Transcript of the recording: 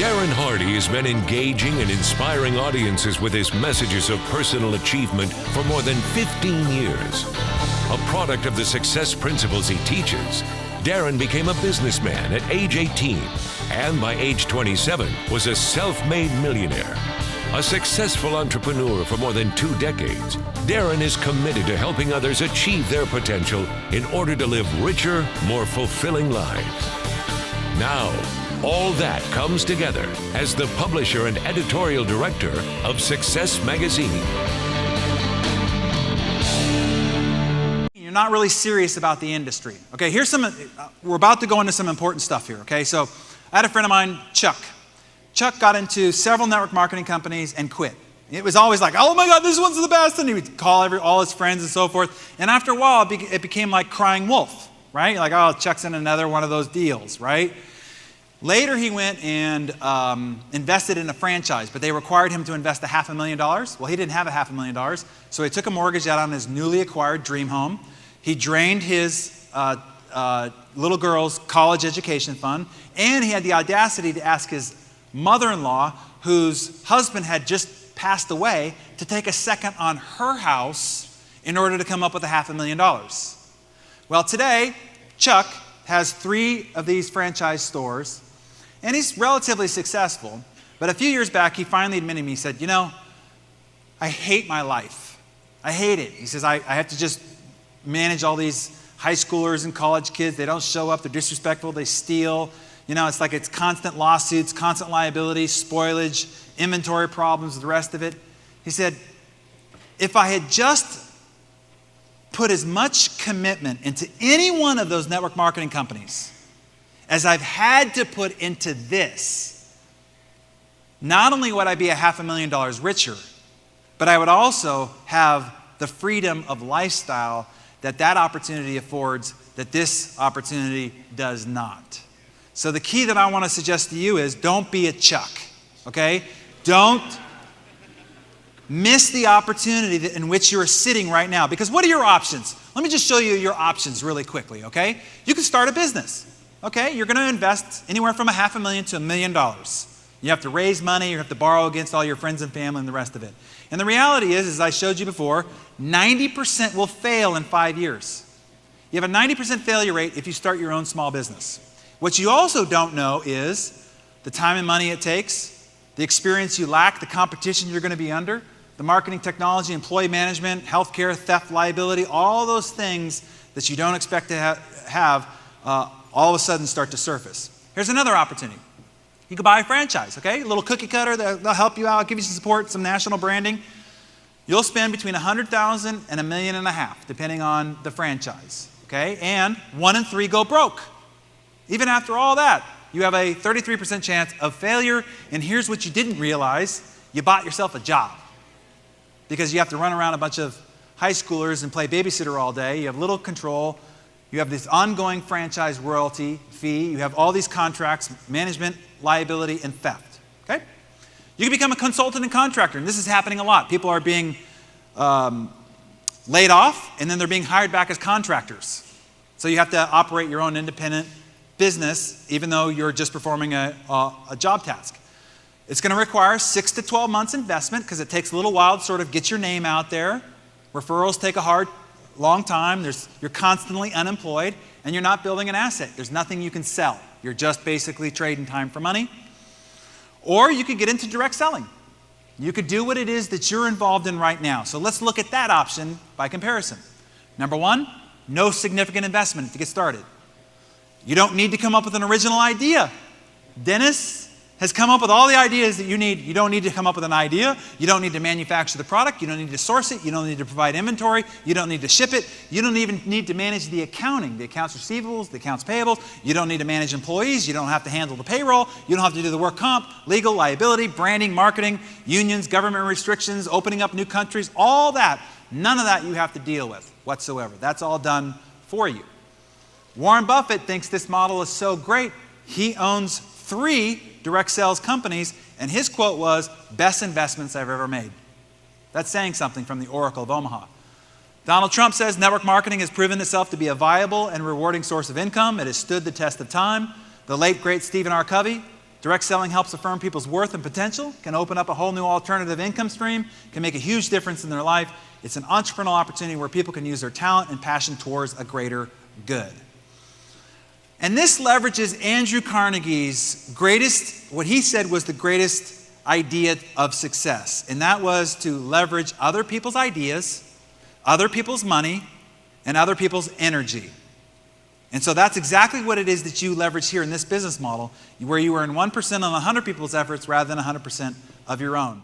Darren Hardy has been engaging and inspiring audiences with his messages of personal achievement for more than 15 years. A product of the success principles he teaches, Darren became a businessman at age 18 and by age 27 was a self-made millionaire. A successful entrepreneur for more than 2 decades, Darren is committed to helping others achieve their potential in order to live richer, more fulfilling lives. Now, all that comes together as the publisher and editorial director of Success Magazine. You're not really serious about the industry. Okay, we're about to go into some important stuff here, okay? So I had a friend of mine, Chuck. Chuck got into several network marketing companies and quit. It was always like, oh my God, this one's the best. And he would call all his friends and so forth. And after a while, it became like crying wolf, right? Like, oh, Chuck's in another one of those deals, right? Later, he went and invested in a franchise, but they required him to invest $500,000. Well, he didn't have $500,000, so he took a mortgage out on his newly acquired dream home. He drained his little girl's college education fund, and he had the audacity to ask his mother-in-law, whose husband had just passed away, to take a second on her house in order to come up with $500,000. Well, today, Chuck has 3 of these franchise stores, and he's relatively successful. But a few years back, he finally admitted to me, he said, you know, I hate my life. I hate it. He says, I have to just manage all these high schoolers and college kids. They don't show up. They're disrespectful. They steal. You know, it's constant lawsuits, constant liability, spoilage, inventory problems, the rest of it. He said, if I had just put as much commitment into any one of those network marketing companies as I've had to put into this, not only would I be $500,000 richer, but I would also have the freedom of lifestyle that opportunity affords that this opportunity does not. So the key that I want to suggest to you is don't be a Chuck, okay? Don't miss the opportunity in which you're sitting right now. Because what are your options? Let me just show you your options really quickly, okay? You can start a business, okay? You're going to invest anywhere from $500,000 to $1 million. You have to raise money, you have to borrow against all your friends and family and the rest of it. And the reality is, as I showed you before, 90% will fail in 5 years. You have a 90% failure rate if you start your own small business. What you also don't know is the time and money it takes, the experience you lack, the competition you're going to be under, the marketing technology, employee management, healthcare, theft, liability, all those things that you don't expect to have all of a sudden start to surface. Here's another opportunity. You could buy a franchise, okay? A little cookie cutter, they'll help you out, give you some support, some national branding. You'll spend between $100,000 and $1.5 million, depending on the franchise, okay? And 1 in 3 go broke. Even after all that, you have a 33% chance of failure. And here's what you didn't realize. You bought yourself a job because you have to run around a bunch of high schoolers and play babysitter all day. You have little control. You have this ongoing franchise royalty fee. You have all these contracts, management, liability, and theft, okay? You can become a consultant and contractor, and this is happening a lot. People are being laid off, and then they're being hired back as contractors. So you have to operate your own independent business, even though you're just performing a job task. It's going to require 6 to 12 months investment because it takes a little while to sort of get your name out there. Referrals take a long time. You're constantly unemployed, and you're not building an asset. There's nothing you can sell. You're just basically trading time for money. Or you could get into direct selling. You could do what it is that you're involved in right now. So let's look at that option by comparison. Number 1, no significant investment to get started. You don't need to come up with an original idea. Dennis has come up with all the ideas that you need. You don't need to come up with an idea. You don't need to manufacture the product. You don't need to source it. You don't need to provide inventory. You don't need to ship it. You don't even need to manage the accounting, the accounts receivables, the accounts payables. You don't need to manage employees. You don't have to handle the payroll. You don't have to do the work comp, legal, liability, branding, marketing, unions, government restrictions, opening up new countries, all that. None of that you have to deal with whatsoever. That's all done for you. Warren Buffett thinks this model is so great, he owns 3 direct sales companies, and his quote was, "Best investments I've ever made." That's saying something from the Oracle of Omaha. Donald Trump says network marketing has proven itself to be a viable and rewarding source of income. It has stood the test of time. The late, great Stephen R. Covey Direct selling helps affirm people's worth and potential, can open up a whole new alternative income stream, can make a huge difference in their life. It's an entrepreneurial opportunity where people can use their talent and passion towards a greater good. And this leverages Andrew Carnegie's greatest, what he said was the greatest idea of success. And that was to leverage other people's ideas, other people's money, and other people's energy. And so that's exactly what it is that you leverage here in this business model, where you earn 1% on 100 people's efforts rather than 100% of your own.